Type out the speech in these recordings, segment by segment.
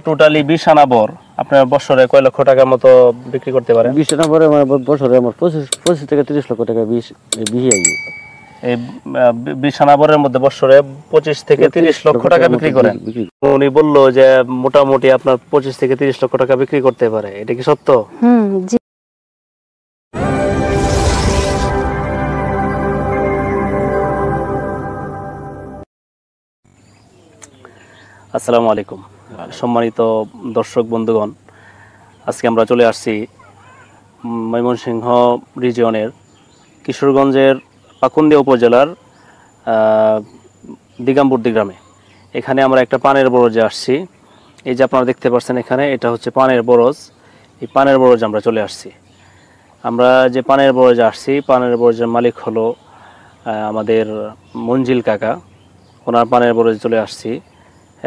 Totally 20 আনা বর আপনার বছরে কয় লক্ষ টাকার মতো বিক্রি করতে পারেন? 20 আনা বরে আমার বছরে আমার 25 থেকে 30 লক্ষ টাকা বিহি আই। এই 20 আনা বরের মধ্যে বছরে 25 থেকে 30 লক্ষ টাকা বিক্রি করেন। উনি বললো যে মোটামুটি আপনার 25 থেকে 30 লক্ষ টাকা বিক্রি করতে পারে, এটা কি সত্য? জি। আসসালামু আলাইকুম সম্মানিত দর্শক বন্ধুগণ, আজকে আমরা চলে আসছি ময়মনসিংহ রিজিয়নের কিশোরগঞ্জের পাকুন্দিয়া উপজেলার দিগাম্বুর্দি গ্রামে। এখানে আমরা একটা পানের বরজে আসছি। এই যে আপনারা দেখতে পাচ্ছেন এখানে, এটা হচ্ছে পানের বরজ। এই পানের বরজে আমরা চলে আসছি। আমরা যে পানের বরজে আসছি, পানের বরজের মালিক হলো আমাদের মঞ্জিল কাকা। ওনার পানের বরজে চলে আসছি।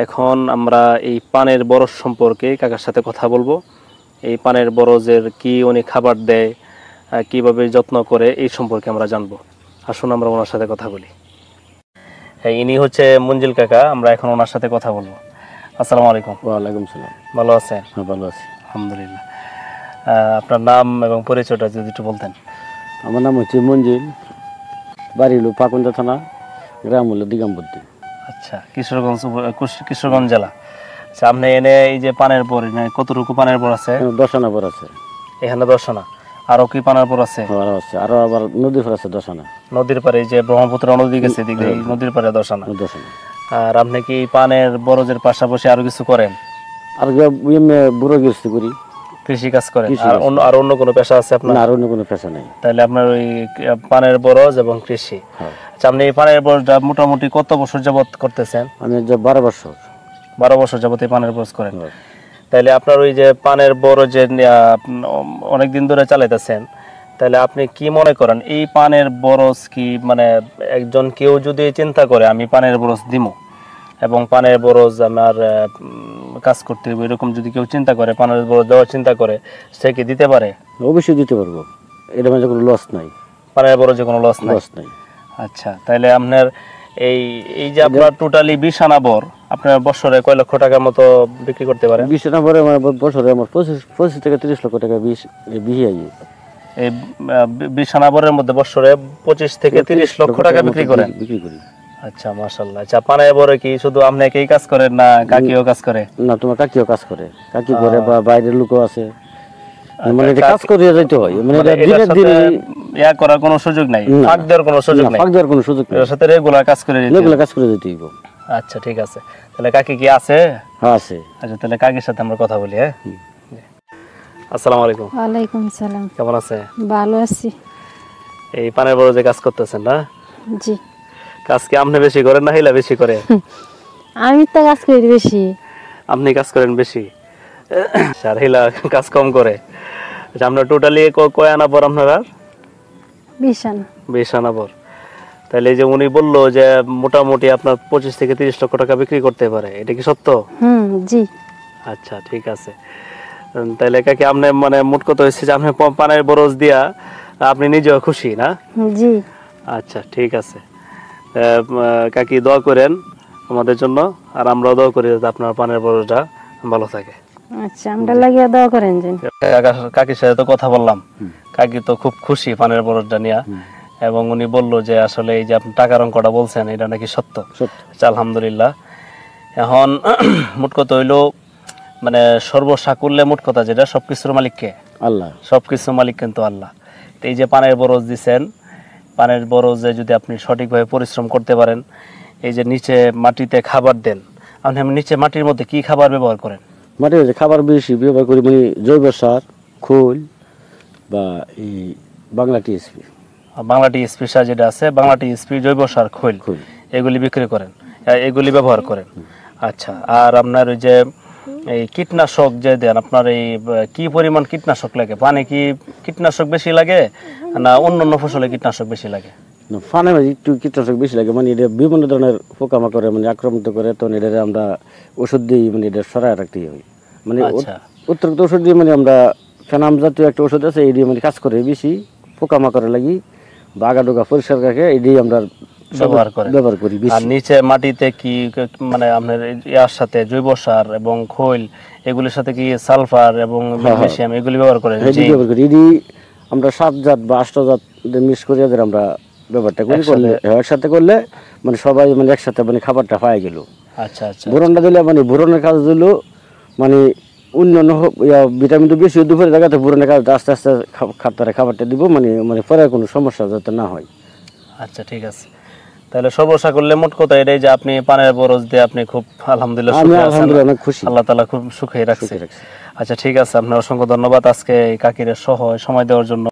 এখন আমরা এই পানের বরজ সম্পর্কে কাকার সাথে কথা বলবো। এই পানের বরজের কি উনি খাবার দেয়, কিভাবে যত্ন করে, এই সম্পর্কে আমরা জানবো। আসুন আমরা ওনার সাথে কথা বলি। হ্যাঁ, ইনি হচ্ছে মঞ্জিল কাকা। আমরা এখন ওনার সাথে কথা বলবো। আসসালামু আলাইকুম। ওয়ালাইকুম সালাম। ভালো আছেন? হ্যাঁ, ভালো আছি আলহামদুলিল্লাহ। আপনার নাম এবং পরিচয়টা যদি একটু বলতেন। আমার নাম হচ্ছে মঞ্জিল, বাড়ি হলো পাকুন্দিয়া থানা, গ্রাম হলো দিগাম্বুর্দি। আচ্ছা, কিশোরগঞ্জ জেলা। আচ্ছা, আপনি এনে এই যে পানের বর, কতটুকু পানের বর আছে? 10 আনা বর আছে এখানে 10 আনা। আরো কি পানের বর আছে? আরো আছে, আরো আবার নদীর পার আছে 10 আনা। নদীর পারে যে ব্রহ্মপুত্র নদী গেছে দিকে, এই নদীর পারে 10 আনা। 10 আনা। আর আপনি কি পানের বরজের পাশাপাশি আরো কিছু করেন? আর বুড়ো গৃহস্থী করি, কৃষি কাজ করেন? আর অন্য কোনো পেশা আছে আপনার? না, আর অন্য কোনো পেশা নেই। তাহলে আপনার ওই পানের বরজ এবং কৃষি। আচ্ছা, আপনি এই পানের বরজটা মোটামুটি কত বছর যাবত করতেছেন? আমি 12 বছর। 12 বছর যাবত এই পানের বরজ করেন। তাহলে আপনার ওই যে পানের বরজে অনেক দিন ধরে চালাইতেছেন, তাহলে আপনি কি মনে করেন এই পানের বরজ কি, মানে একজন কেউ যদি চিন্তা করে আমি পানের বরজ দিমু এবং পানের বরজ আমার কাজ করতে হবে, এরকম যদি কেউ চিন্তা করে, পানের বরজ দেওয়ার চিন্তা করে, সে কি দিতে পারে? অবশ্যই দিতে পারবো, এটা মানে কোনো লস নাই। পানের বরজে কোনো লস নাই। আচ্ছা, তাহলে আপনার এই যে আপনার টোটালি 20 আনা বর আপনার বছরে কয় লক্ষ টাকার মতো বিক্রি করতে পারেন? 20 আনা বরে আমার বছরে আমার 25 থেকে 30 লক্ষ টাকা বিহি আই। এই 20 আনা বরের মধ্যে বছরে 25 থেকে 30 লক্ষ টাকা বিক্রি করি। আচ্ছা, মাশাআল্লাহ। আচ্ছা, পানের বরে কি শুধু আপনি একাই কাজ করেন না কাকিও কাজ করে? না, তোমার কাকিও কাজ করে, কাকি করে বা বাইরের লোকও আছে, মানে এটা কাজ করে যাইতে হয়, মানে এটা দিনে দিনে ইয়া করার কোনো সুযোগ নাই, ফাঁক দেওয়ার কোনো সুযোগ নাই। ফাঁক দেওয়ার কোনো সুযোগ নাই, এর সাথে রেগুলার কাজ করে যেতে হইব। আচ্ছা, ঠিক আছে। তাহলে কাকি কি আছে? হ্যাঁ, আছে। আচ্ছা, তাহলে কাকির সাথে আমরা কথা বলি। হ্যাঁ, আসসালামু আলাইকুম। ওয়ালাইকুম সালাম। কেমন আছে? ভালো আছি। এই পানের বরজে কাজ করতেছেন না? জি। কাজ কি আপনি বেশি করেন না হিলা বেশি করে? আমি তো কাজ করি বেশি। আপনি কাজ করেন বেশি, আর হিলা কাজ কম করে। আচ্ছা, আপনার টোটালি কয় আনা বর আপনার? 20 আনা। 20 আনা বর। তাহলে এই যে উনি বললো যে মোটামুটি আপনার 25 থেকে 30 লক্ষ টাকা বিক্রি করতে পারে, এটা কি সত্য? জি। আচ্ছা, ঠিক আছে। তাহলে কাকি আপনি মানে মোট কথা হচ্ছে যে আপনি পানের বরজ দিয়া আপনি নিজেও খুশি না? জি। আচ্ছা, ঠিক আছে। কাকি দোয়া করেন আমাদের জন্য, আর আমরাও দোয়া করি যাতে আপনার পানের বরজটা ভালো থাকে। আচ্ছা, আমরা লাগিয়ে দোয়া করেন। কাকির সাথে তো কথা বললাম, কাকি তো খুব খুশি পানের বরজটা নিয়ে, এবং উনি বললো যে আসলে এই যে আপনি টাকার অঙ্কটা বলছেন এটা নাকি সত্য। আলহামদুলিল্লাহ। এখন মোট কথা হইলো, মানে সর্বসাকুল্যে মোট কথা যেটা, সবকিছুর মালিক কে? আল্লাহ। সবকিছুর মালিক কিন্তু আল্লাহ। এই যে পানের বরজ দিচ্ছেন, পানের বরজে যদি আপনি সঠিকভাবে পরিশ্রম করতে পারেন, এই যে নিচে মাটিতে খাবার দেন, আপনি নিচে মাটির মধ্যে কি খাবার ব্যবহার করেন? মাটির মধ্যে খাবার বেশি ব্যবহার করি, মানে জৈব সার, খোল বা এই বাংলা টিএসপি। বাংলা টিএসপি সার যেটা আছে, বাংলা টিএসপি, জৈব সার, খোল, এগুলি বিক্রি করেন, এগুলি ব্যবহার করেন। আচ্ছা, আর আপনার ওই যে এই কীটনাশক যে দেন, আপনার এই কি পরিমাণ কীটনাশক লাগে? পানি কি কীটনাশক বেশি লাগে না অন্য ফসলে কীটনাশক বেশি লাগে? ফানে একটু কীটনাশক বেশি লাগে, মানে এটা বিভিন্ন ধরনের পোকামাকড়ে মানে আক্রমণ করে, তখন এটা আমরা ওষুধ দিই, মানে এটা সরাই রাখতে হয়। মানে অতিরিক্ত ওষুধ দিয়ে, মানে আমরা ফেনাম জাতীয় একটা ওষুধ আছে, এই দিয়ে মানে কাজ করে বেশি পোকামাকড়ে লাগি বা আগা ডোগা পরিষ্কার রাখে, এই দিয়ে আমরা ব্যবহার করি আর বেশি। নিচে মাটিতে কি মানে আপনার ইয়ার সাথে জৈব সার এবং খৈল এগুলির সাথে কি সালফার এবং ম্যাগনেসিয়াম এগুলি ব্যবহার করেন? এটি ব্যবহার করি। এটি আমরা 7 জাত বা 8 জাত মিক্স করে এদের আমরা ব্যবহারটা করি। করলে একসাথে করলে মানে সবাই মানে একসাথে মানে খাবারটা পাই গেল। আচ্ছা আচ্ছা। বোরনটা দিলে মানে বোরনের কাজ দিলো মানে অন্যান্য ভিটামিন তো বেশি দুপুরে জায়গাতে বোরনের কাজ আস্তে আস্তে খাবারটা দিব মানে মানে পরে কোনো সমস্যা যাতে না হয়। আচ্ছা ঠিক আছে, তাহলে সর্বশা করলে মোট কথা এটাই যে আপনি পানের বরজ দিয়ে আপনি খুব আলহামদুলিল্লাহ আমি সুখে আছেন, আলহামদুলিল্লাহ অনেক খুশি, আল্লাহ তাআলা খুব সুখে রাখছে। আচ্ছা ঠিক আছে, আপনার অসংখ্য ধন্যবাদ আজকে এই কাকির সহ সময় দেওয়ার জন্য।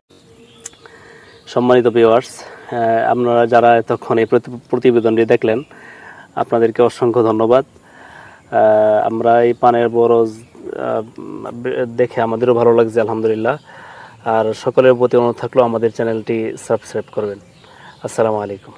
সম্মানিত ভিউয়ার্স, আপনারা যারা এতক্ষণ এই প্রতিবেদনটি দেখলেন আপনাদেরকে অসংখ্য ধন্যবাদ। আমরা এই পানের বরজ দেখে আমাদেরও ভালো লাগছে আলহামদুলিল্লাহ। আর সকলের প্রতি অনুরোধ থাকলো আমাদের চ্যানেলটি সাবস্ক্রাইব করবেন। আসসালামু আলাইকুম।